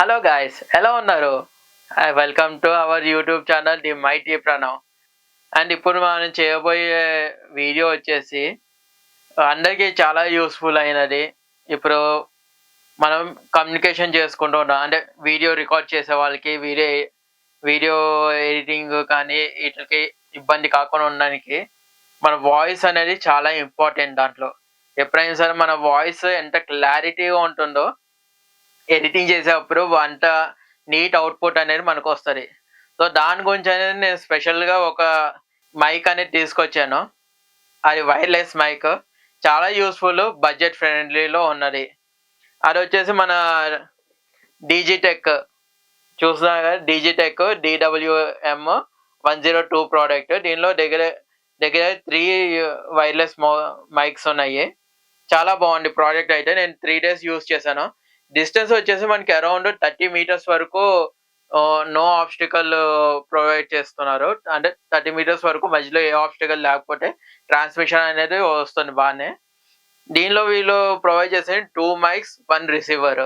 Hello guys, ఎలా ఉన్నారు? Welcome to our YouTube channel the mighty Pranav. And ఇప్పుడు మనం చేయబోయే వీడియో వచ్చేసి అందరికీ చాలా యూస్ఫుల్ అయినది. ఇప్పుడు మనం కమ్యూనికేషన్ చేసుకుంటూ ఉంటాం. అంటే వీడియో రికార్డ్ చేసే వాళ్ళకి వీడియో ఎడిటింగ్ కానీ వీటికి ఇబ్బంది కాకుండా ఉండడానికి మన వాయిస్ అనేది చాలా ఇంపార్టెంట్ దాంట్లో. ఎప్పుడైనా సరే మన వాయిస్ ఎంత క్లారిటీగా ఉంటుందో ఎడిటింగ్ చేసేటప్పుడు అంత నీట్ అవుట్‌పుట్ అనేది మనకొస్తది. సో, దాని గురించనేది నేను స్పెషల్‌గా ఒక మైక్ అనేది తీసుకొచ్చాను. అది వైర్‌లెస్ మైక్. చాలా యూజ్‌ఫుల్, బడ్జెట్ ఫ్రెండ్లీలో ఉన్నది. అదొచ్చేసి మన డీజీటెక్ చూస్తున్నారు కదా! డీజీటెక్ డీడబ్ల్యూఎం 102 ప్రోడక్ట్. దీనిలో దగ్గర దగ్గర 3 వైర్‌లెస్ మైక్స్ ఉన్నాయి. చాలా బాగుంది ప్రోడక్ట్ అయితే. నేను 3 డేస్ యూజ్ చేశాను. డిస్టెన్స్ వచ్చేసి మనకి అరౌండ్ 30 మీటర్స్ వరకు నో ఆబ్స్టికల్ ప్రొవైడ్ చేస్తున్నారు. అంటే 30 మీటర్స్ వరకు మధ్యలో ఏ ఆబ్స్టికల్ లేకపోతే ట్రాన్స్మిషన్ అనేది వస్తుంది బానే. దీనిలో వీళ్ళు ప్రొవైడ్ చేసేది 2 మైక్స్, 1 రిసీవర్.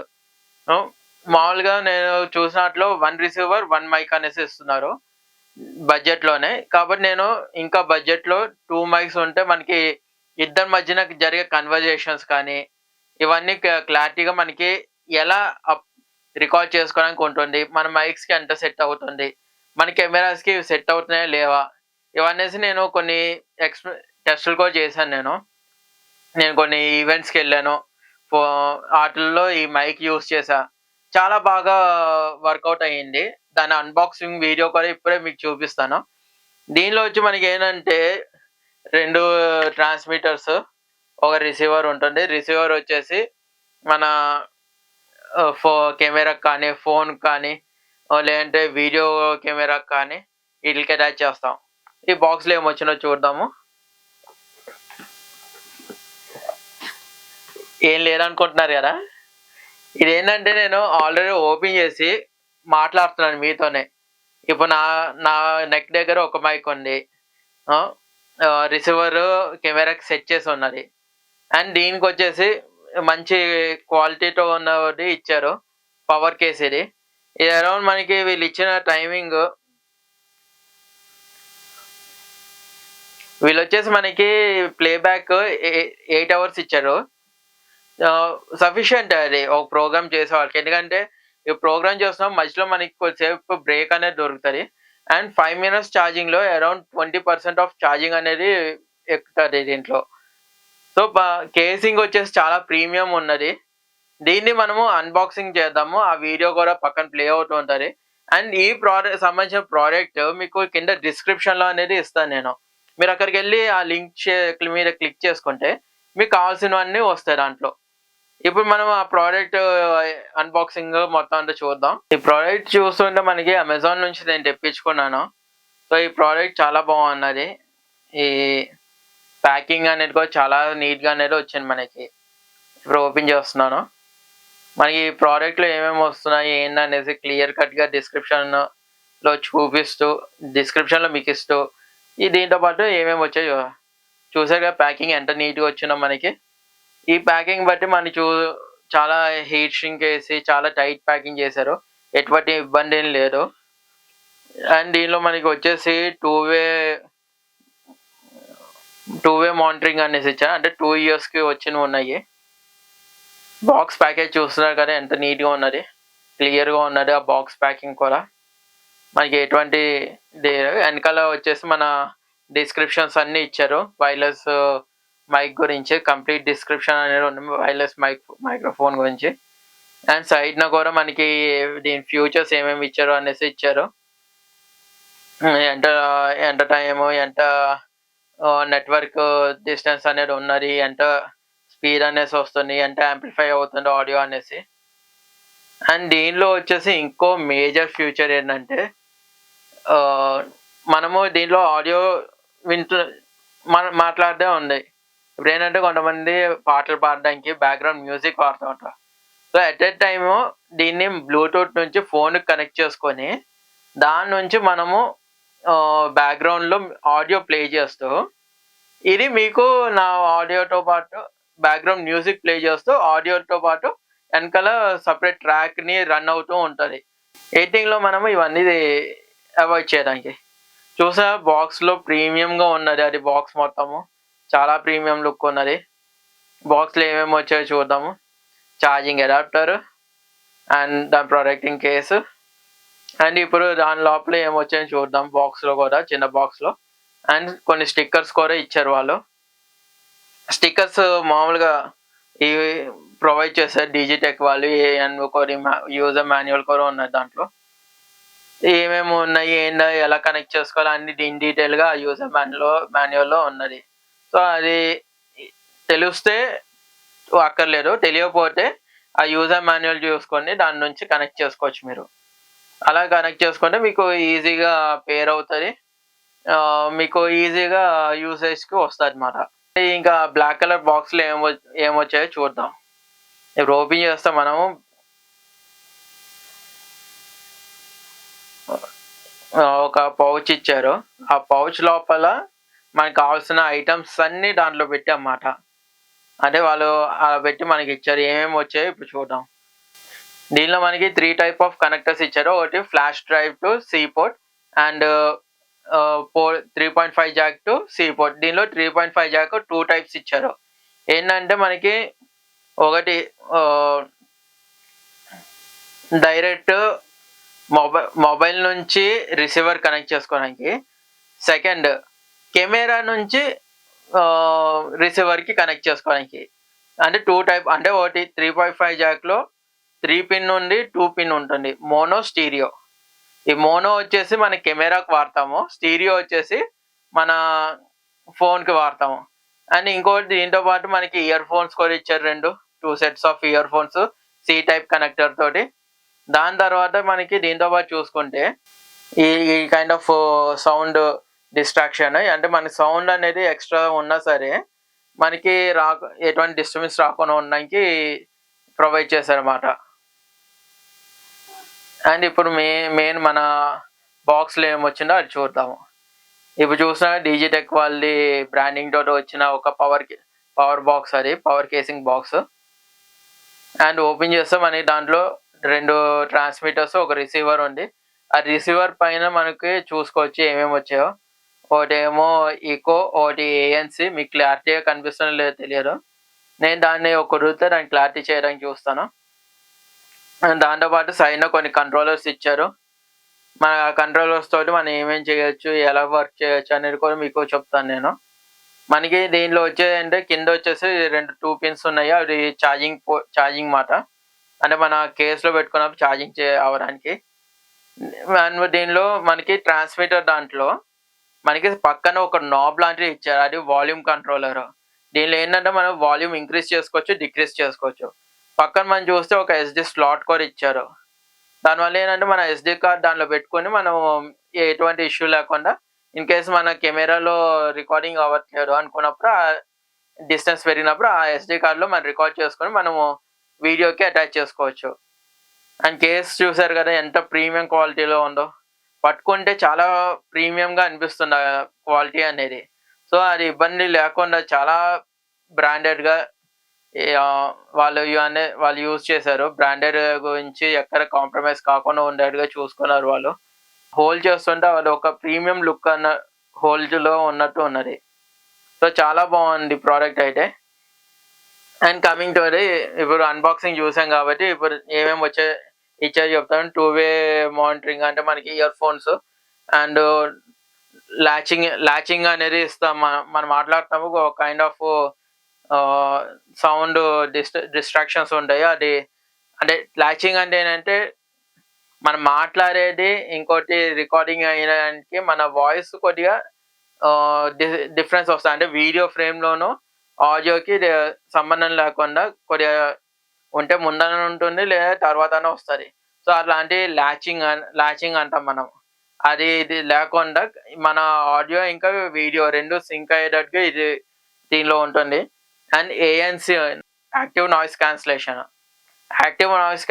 హ్మ్. మామూలుగా నేను చూసినట్లో 1 రిసీవర్, 1 మైక్ అనేసి ఇస్తున్నారు బడ్జెట్‌లోనే. కాబట్టి నేను ఇంకా బడ్జెట్‌లో 2 మైక్స్ ఉంటే మనకి ఇద్దరి మధ్యన జరిగే కన్వర్జేషన్స్ కానీ, ఇవన్నీ క్లారిటీగా మనకి ఎలా రికార్డ్ చేసుకోవడానికి ఉంటుంది. మన మైక్స్‌కి ఎంత సెట్ అవుతుంది. మన కెమెరాస్‌కి సెట్ అవుతున్నాయా లేవా? ఇవనేసి నేను కొన్ని టెస్టులు కూడా చేశాను నేను. నేను కొన్ని ఈవెంట్స్‌కెళ్ళాను. ఫో ఆటిల్లో ఈ మైక్ యూజ్ చేశా. చాలా బాగా వర్కౌట్ అయ్యింది. దాని అన్బాక్సింగ్ వీడియో కూడా ఇప్పుడే మీకు చూపిస్తాను. దీనిలో వచ్చి మనకేంటంటే 2 ట్రాన్స్‌మిటర్స్, ఒక రిసీవర్ ఉంటుంది. రిసీవర్ వచ్చేసి మన కెమెరాకి కానీ, ఫోన్‌కి కానీ, లేదంటే వీడియో కెమెరాకి కానీ ఈటిలికి అటాచ్ చేస్తాం. ఈ బాక్స్‌లో ఏమొచ్చిందో చూద్దాము. ఏం లేదనుకుంటున్నారు గదా! ఇదేంటంటే నేను ఆల్రెడీ ఓపెన్ చేసి మాట్లాడుతున్నాను మీతోనే. ఇప్పుడు నా నా నెక్ దగ్గర ఒక మైక్ ఉంది. ఆ! రిసీవరు కెమెరాకి సెట్ చేసి ఉన్నది. అండ్ దీనికొచ్చేసి మంచి క్వాలిటీతో ఉన్నది ఇచ్చారు. పవర్ కేస్ ఇది. ఇది అరౌండ్ మనకి వీళ్ళిచ్చిన టైమింగ్ వీళ్ళొచ్చేసి మనకి ప్లేబ్యాక్ 8 అవర్స్ ఇచ్చారు. సఫిషియంట్ అది ఒక ప్రోగ్రామ్ చేసేవాళ్ళకి. ఎందుకంటే ఈ ప్రోగ్రామ్ చేస్తున్నాం మధ్యలో మనకి కొద్దిసేపు బ్రేక్ అనేది దొరుకుతది. అండ్ 5 మినిట్స్ ఛార్జింగ్‌లో అరౌండ్ 20% ఆఫ్ ఛార్జింగ్ అనేది ఎక్కుతది దీంట్లో. సో, కేసింగ్ వచ్చేసి చాలా ప్రీమియం ఉన్నది. దీన్ని మనము అన్బాక్సింగ్ చేద్దాము. ఆ వీడియో కూడా పక్కన ప్లే అవుతూ ఉంటది. అండ్ ఈ సంబంధించిన ప్రోడక్ట్ మీకు కింద డిస్క్రిప్షన్‌లో అనేది ఇస్తాను నేను. మీరక్కడికెళ్ళి ఆ లింక్ మీద క్లిక్ చేసుకుంటే మీకు కావాల్సినవన్నీ వస్తాయి దాంట్లో. ఇప్పుడు మనం ఆ ప్రోడక్ట్ అన్బాక్సింగ్ మొత్తం అంతా చూద్దాం. ఈ ప్రోడక్ట్ చూస్తుంటే మనకి అమెజాన్ నుంచి నేను తెప్పించుకున్నాను. సో, ఈ ప్రోడక్ట్ చాలా బాగున్నది. ఈ ప్యాకింగ్ అనేది కూడా చాలా నీట్‌గా అనేది వచ్చింది మనకి. ఇప్పుడు ఓపెన్ చేస్తున్నాను. మనకి ఈ ప్రోడక్ట్‌లో ఏమేమి వస్తున్నాయి ఏందనేసి క్లియర్ కట్‌గా డిస్క్రిప్షన్‌లో చూపిస్తూ, డిస్క్రిప్షన్‌లో మీకిస్తూ, దీంతో పాటు ఏమేమి వచ్చాయో చూసారు కదా ప్యాకింగ్ ఎంత నీట్‌గా వచ్చిందో మనకి. ఈ ప్యాకింగ్ బట్టి చాలా హీట్ ష్రింక్ ఏసి చాలా టైట్ ప్యాకింగ్ చేశారు. ఎటువంటి ఇబ్బంది ఏం లేదు. అండ్ దీనిలో మనకి వచ్చేసి టూ వే మానిటరింగ్ అనేసి ఇచ్చారు. అంటే 2 ఇయర్స్‌కి వచ్చినవున్నాయి. బాక్స్ ప్యాకేజ్ చూస్తున్నారు కదా ఎంత నీట్‌గా ఉన్నది. క్లియర్‌గా ఉన్నది ఆ బాక్స్ ప్యాకింగ్ కూడా. మనకి ఎటువంటి వెనకాల వచ్చేసి మన డిస్క్రిప్షన్స్ అన్నీ ఇచ్చారు. వైర్‌లెస్ మైక్ గురించి కంప్లీట్ డిస్క్రిప్షన్ అనేది ఉంది. వైర్‌లెస్ మైక్రోఫోన్ గురించి. అండ్ సైడ్‌న కూడా మనకి దీని ఫ్యూచర్స్ ఏమేమి ఇచ్చారో అనేసి ఇచ్చారు. ఎంత ఎంత టైము, ఎంత నెట్వర్క్ డిస్టెన్స్ అనేది ఉన్నది, ఎంత స్పీడ్ అనేసి వస్తుంది, ఎంత యాంప్లిఫై అవుతుంది ఆడియో అనేసి. అండ్ దీనిలో వచ్చేసి ఇంకో మేజర్ ఫ్యూచర్ ఏంటంటే మనము దీంట్లో ఆడియో వింటూ మనం మాట్లాడడే ఉంది. ఇప్పుడేంటంటే కొంతమంది పాటలు పాడడానికి బ్యాక్‌గ్రౌండ్ మ్యూజిక్ వాడుతూ ఉంటారు. సో, ఎట్ ఎ టైము దీన్ని బ్లూటూత్ నుంచి ఫోన్‌కి కనెక్ట్ చేసుకొని, దాని నుంచి మనము బ్యాక్‌గ్రౌండ్‌లో ఆడియో ప్లే చేస్తూ, ఇది మీకు నా ఆడియోతో పాటు బ్యాక్‌గ్రౌండ్ మ్యూజిక్ ప్లే చేస్తూ, ఆడియోతో పాటు వెనకాల సపరేట్ ట్రాక్ని రన్ అవుతూ ఉంటుంది. ఎడిటింగ్లో మనము ఇవన్నీ అవాయిడ్ చేయడానికి. చూసా బాక్స్లో ప్రీమియంగా ఉన్నది, అది బాక్స్ మొత్తము చాలా ప్రీమియం లుక్ ఉన్నది. బాక్స్లో ఏమేమి వచ్చాయో చూద్దాము. ఛార్జింగ్ అడాప్టర్ అండ్ దాని ప్రొటెక్టింగ్ కేసు, అండ్ ఇప్పుడు దాని లోపల ఏమొచ్చాయో చూద్దాం. బాక్స్లో కూడా చిన్న బాక్స్లో అండ్ కొన్ని స్టిక్కర్స్ కూడా ఇచ్చారు వాళ్ళు. స్టిక్కర్స్ మామూలుగా ఇవి ప్రొవైడ్ చేస్తారు డిజిటెక్ వాళ్ళు. అండ్ కొన్ని యూజర్ మాన్యువల్ కూడా ఉన్నాయి దాంట్లో. ఏమేమి ఉన్నాయి, ఏందా, ఎలా కనెక్ట్ చేసుకోవాలి అన్ని ఇన్ డీటెయిల్గా యూజర్ మాన్యువల్లో ఉన్నది. సో అది తెలిస్తే అక్కర్లేదు, తెలియకపోతే ఆ యూజర్ మాన్యువల్ చూసుకొని దాని నుంచి కనెక్ట్ చేసుకోవచ్చు మీరు. అలా కనెక్ట్ చేసుకుంటే మీకు ఈజీగా పేర్ అవుతుంది, మీకు ఈజీగా యూసేజ్కి వస్తుంది అన్నమాట. ఇంకా బ్లాక్ కలర్ బాక్స్లో ఏమొచ్చాయో చూద్దాం. ఇప్పుడు ఓపెన్ చేస్తే మనము ఒక పౌచ్ ఇచ్చారు. ఆ పౌచ్ లోపల మనకు కావాల్సిన ఐటమ్స్ అన్నీ దాంట్లో పెట్టామన్నమాట. అంటే వాళ్ళు అలా పెట్టి మనకి ఇచ్చారు. ఏమేమి వచ్చాయో ఇప్పుడు చూద్దాం. దీనిలో మనకి 3 టైప్ ఆఫ్ కనెక్టర్స్ ఇచ్చారు. ఒకటి flash drive to C port and 3.5 jack to C port. దీనిలో 3.5 జాక్ 2 టైప్స్ ఇచ్చారు. ఏంటంటే మనకి ఒకటి డైరెక్ట్ మొబైల్ నుంచి రిసీవర్ కనెక్ట్ చేసుకోవడానికి, సెకండ్ కెమెరా నుంచి రిసీవర్కి కనెక్ట్ చేసుకోవడానికి. అంటే 2 టైప్, అంటే ఒకటి 3.5 జాక్లో 3 పిన్ నుండి 2 పిన్ ఉంటుంది, మోనో స్టీరియో. ఈ మోనో వచ్చేసి మన కెమెరాకి వాడతాము, స్టీరియో వచ్చేసి మన ఫోన్కి వాడతాము. అండ్ ఇంకోటి దీంతో పాటు మనకి ఇయర్ ఫోన్స్ కూడా ఇచ్చారు, 2 sets of earphones C type connector తోటి. దాని తర్వాత మనకి దీంతో పాటు చూసుకుంటే ఈ కైండ్ ఆఫ్ సౌండ్ డిస్ట్రాక్షన్, అంటే మన సౌండ్ అనేది ఎక్స్ట్రా ఉన్నా సరే మనకి ఎటువంటి డిస్టర్బెన్స్ రాకుండా ఉండడానికి ప్రొవైడ్ చేశారన్నమాట. అండ్ ఇప్పుడు మెయిన్ మన బాక్స్లో ఏమొచ్చిందో అది చూద్దాము. ఇప్పుడు చూసిన డిజిటెక్ వాళ్ళది బ్రాండింగ్ తోటి వచ్చిన ఒక పవర్ బాక్స్, అది power casing box. And open చేస్తే మనకి దాంట్లో 2 ట్రాన్స్మిటర్స్, ఒక రిసీవర్ ఉంది. ఆ రిసీవర్ పైన మనకి చూసుకోవచ్చు ఏమేమి వచ్చాయో. ఒకటేమో ఈకో, ఒకటి ఏఎన్సి. మీకు క్లారిటీగా కనిపిస్తుందో లేదో తెలియదు, నేను దాన్ని ఒక రూతో దాన్ని క్లారిటీ చేయడానికి చూస్తాను. దాంతోపాటు సైడ్లో కొన్ని కంట్రోలర్స్ ఇచ్చారు. మన కంట్రోలర్స్ తోటి మనం ఏమేం చేయొచ్చు, ఎలా వర్క్ చేయొచ్చు అనేది కూడా మీకు చెప్తాను నేను. మనకి దీనిలో వచ్చేదంటే కింద వచ్చేసి 2 పిన్స్ ఉన్నాయి, అవి ఛార్జింగ్ మాట, అంటే మన కేసులో పెట్టుకున్నప్పుడు ఛార్జింగ్ అవ్వడానికి. అండ్ దీనిలో మనకి ట్రాన్స్మిటర్ దాంట్లో మనకి పక్కన ఒక నాబ్ లాంటిది ఇచ్చారు, అది వాల్యూమ్ కంట్రోలర్. దీనిలో ఏంటంటే మనం వాల్యూమ్ ఇంక్రీజ్ చేసుకోవచ్చు, డిక్రీజ్ చేసుకోవచ్చు. పక్కన మనం చూస్తే ఒక ఎస్డి స్లాట్ కూడా ఇచ్చారు. దానివల్ల ఏంటంటే మన ఎస్డి కార్డ్ దాంట్లో పెట్టుకొని మనం ఎటువంటి ఇష్యూ లేకుండా ఇన్ కేసు మన కెమెరాలో రికార్డింగ్ అవ్వట్లేదు అనుకున్నప్పుడు, ఆ డిస్టెన్స్ పెరిగినప్పుడు ఆ ఎస్డి కార్డ్లో మనం రికార్డ్ చేసుకొని మనము వీడియోకి అటాచ్ చేసుకోవచ్చు. అండ్ కేస్ చూసారు కదా ఎంత ప్రీమియం క్వాలిటీలో ఉందో, పట్టుకుంటే చాలా ప్రీమియంగా అనిపిస్తుంది క్వాలిటీ అనేది. సో అది ఇబ్బంది లేకుండా చాలా బ్రాండెడ్గా వాళ్ళు యూజ్ చేశారు. బ్రాండెడ్ గురించి ఎక్కడ కాంప్రమైజ్ కాకుండా ఉండేట్టుగా చూసుకున్నారు వాళ్ళు. హోల్డ్ చేస్తుంటే అది ఒక ప్రీమియం లుక్ హోల్డ్లో ఉన్నట్టు ఉన్నది. సో చాలా బాగుంది ప్రోడక్ట్ అయితే. అండ్ కమింగ్ టు అది, ఇప్పుడు అన్బాక్సింగ్ చూసాం కాబట్టి ఇప్పుడు ఏమేమి ఇచ్చాయో చెప్తాను. 2 వే మానిటరింగ్, అంటే మనకి ఇయర్ ఫోన్స్ అండ్ లాచింగ్ అనేది ఇస్తాం. మనం మాట్లాడుతాము, ఒక కైండ్ ఆఫ్ సౌండ్ డిస్ట్రాక్షన్స్ ఉంటాయి. అది అంటే లాచింగ్ అంటే ఏంటంటే మనం మాట్లాడేది ఇంకోటి రికార్డింగ్ అయినదానికి మన వాయిస్ కొద్దిగా డిఫరెన్స్ వస్తుంది. అంటే వీడియో ఫ్రేమ్లోను ఆడియోకి సంబంధం లేకుండా కొద్దిగా ఉంటే ముందర ఉంటుంది, లేదా తర్వాతనే వస్తుంది. సో అట్లాంటి లాచింగ్ అంటాం మనం. అది ఇది లేకుండా మన ఆడియో ఇంకా వీడియో 2 సింక్ అయ్యేటట్టుగా ఇది దీనిలో ఉంటుంది. And ANC, active noise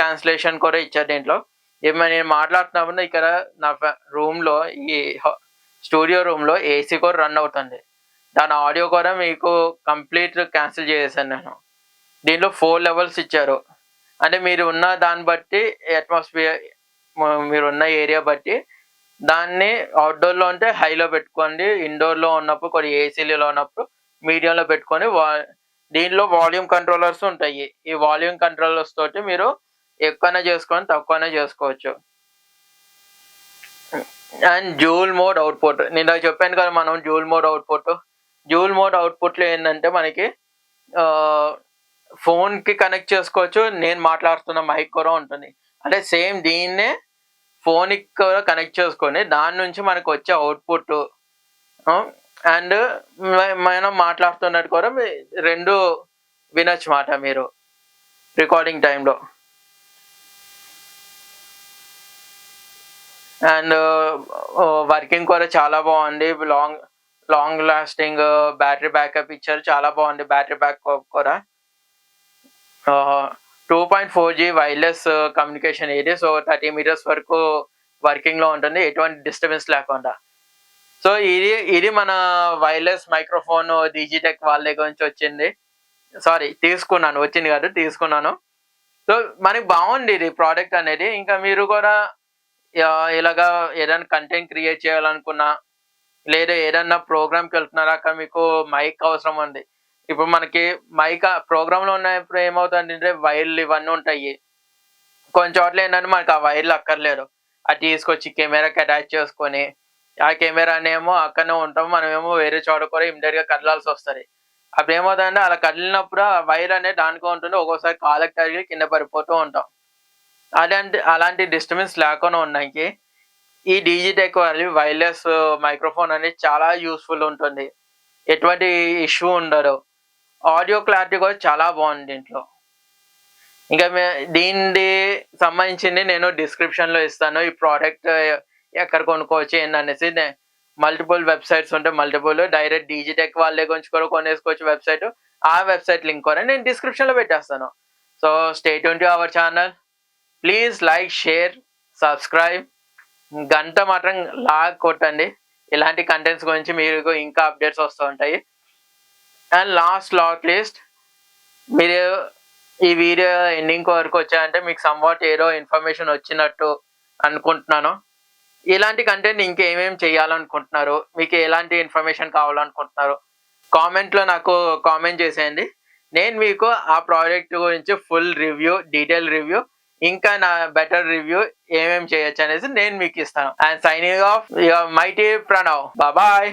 cancellation కూడా ఇచ్చారు దీంట్లో. ఏమైనా నేను మాట్లాడుతున్నప్పుడు ఇక్కడ నా రూమ్లో, ఈ స్టూడియో రూమ్లో ఏసీ కూడా రన్ అవుతుంది, దాని ఆడియో కూడా మీకు కంప్లీట్ క్యాన్సిల్ చేసేసాను నేను. దీంట్లో 4 లెవెల్స్ ఇచ్చారు, అంటే మీరు ఉన్న దాన్ని బట్టి అట్మాస్ఫియర్, మీరున్న ఏరియా బట్టి దాన్ని అవుట్‌డోర్‌లో ఉంటే హైలో పెట్టుకోండి. ఇండోర్‌లో ఉన్నప్పుడు కొద్దిగా ఏసీలో ఉన్నప్పుడు మీడియంలో పెట్టుకొని దీనిలో వాల్యూమ్ కంట్రోలర్స్ ఉంటాయి. ఈ వాల్యూమ్ కంట్రోలర్స్ తోటి మీరు ఎక్కువైనా చేసుకొని, తక్కువైనా చేసుకోవచ్చు. And dual mode output. నేనిందాక చెప్పాను కదా మనం dual mode output. Dual mode అవుట్‌పుట్‌లో ఏందంటే మనకి ఆహ్, ఫోన్‌కి కనెక్ట్ చేసుకోవచ్చు. నేను మాట్లాడుతున్న మైక్ కూడా ఉంటుంది. అంటే సేమ్ దీన్నే ఫోన్‌కి కూడా కనెక్ట్ చేసుకొని దాని నుంచి మనకొచ్చే అవుట్‌పుట్ అండ్ మనం మాట్లాడుతున్నట్టు కూడా 2 వినొచ్చు మాట మీరు రికార్డింగ్ టైమ్‌లో. అండ్ వర్కింగ్ కూడా చాలా బావుంది. Long long lasting battery backup ఇచ్చారు. చాలా బావుంది బ్యాటరీ బ్యాకప్ కూడా. 2.4G వైర్‌లెస్ కమ్యూనికేషన్ ఇది. సో, 30 మీటర్స్ వరకు వర్కింగ్‌లో ఉంటుంది. ఎటువంటి డిస్టర్బెన్స్ లేకుండా. సో, ఇది మన వైర్‌లెస్ మైక్రోఫోన్ డిజిటెక్ వాళ్ళ దగ్గర నుంచి వచ్చింది. సారీ, తీసుకున్నాను. వచ్చింది కాదు, తీసుకున్నాను. సో, మనకి బావుంది ఇది ప్రోడక్ట్ అనేది. ఇంకా మీరు కూడా ఇలాగా ఏదైనా కంటెంట్ క్రియేట్ చేయాలనుకున్నా, లేదా ఏదన్నా ప్రోగ్రామ్‌కెళ్తున్నారా, అక్కడ మీకు మైక్ అవసరం ఉంది. ఇప్పుడు మనకి మైక్ ప్రోగ్రామ్‌లో ఉన్నప్పుడు ఏమవుతుందంటే వైర్లు ఇవన్నీ ఉంటాయి. కొన్ని చోట్ల ఏంటంటే మనకు ఆ వైర్లు అక్కర్లేదు. అది తీసుకొచ్చి కెమెరాకి అటాచ్ చేసుకొని, ఆ కెమెరానేమో అక్కడనే ఉంటాం. మనమేమో వేరే చోట కూడా ఇమ్మీడియేట్‌గా కదలాల్సొస్తది. అప్పుడేమవుతదంటే అలా కదిలినప్పుడు ఆ వైర్ అనేది దానికే ఉంటుంది. ఒక్కోసారి కాళ్ళకి తగిలి కింద పడిపోతూ ఉంటాం. అలాంటి డిస్టర్బెన్స్ లేకుండా ఉండడానికి ఈ డీజీటెక్ వాళ్ళది వైర్‌లెస్ మైక్రోఫోన్ అనేది చాలా యూజ్‌ఫుల్ ఉంటుంది. ఎటువంటి ఇష్యూ ఉండదు. ఆడియో క్లారిటీ కూడా చాలా బావుంది దీంట్లో. ఇంకా దీనిది సంబంధించింది నేను డిస్క్రిప్షన్‌లో ఇస్తాను. ఈ ప్రోడక్ట్ ఎక్కడ కొనుక్కోవచ్చు ఏందనేసి. మల్టిపుల్ వెబ్‌సైట్స్ ఉంటాయి. డైరెక్ట్ డీజీటెక్ వాళ్ళ దగ్గర నుంచి కూడా కొనేసుకోవచ్చు వెబ్‌సైటు. ఆ వెబ్‌సైట్ లింక్ కూడా నేను డిస్క్రిప్షన్‌లో పెట్టేస్తాను. So, stay tune to our channel. Please like, share, subscribe. గంట మాత్రం కొట్టండి. ఇలాంటి కంటెంట్స్ గురించి మీకు ఇంకా అప్డేట్స్ వస్తూ ఉంటాయి. అండ్ నాట్ లీస్ట్, మీరు ఈ వీడియో ఎండింగ్ వరకు వచ్చారంటే మీకు సమ్‌వాట్ ఏదో ఇన్ఫర్మేషన్ వచ్చినట్టు అనుకుంటున్నాను. ఇలాంటి కంటెంట్ ఇంకేమేమి చేయాలనుకుంటున్నారు? మీకు ఎలాంటి ఇన్ఫర్మేషన్ కావాలనుకుంటున్నారు? కామెంట్‌లో నాకు కామెంట్ చేసేయండి. నేను మీకు ఆ ప్రాజెక్ట్ గురించి ఫుల్ రివ్యూ, డీటెయిల్ రివ్యూ, ఇంకా నా బెటర్ రివ్యూ ఏమేమి చేయొచ్చనేసి నేను మీకిస్తాను. I am signing off your mighty Pranav. Bye.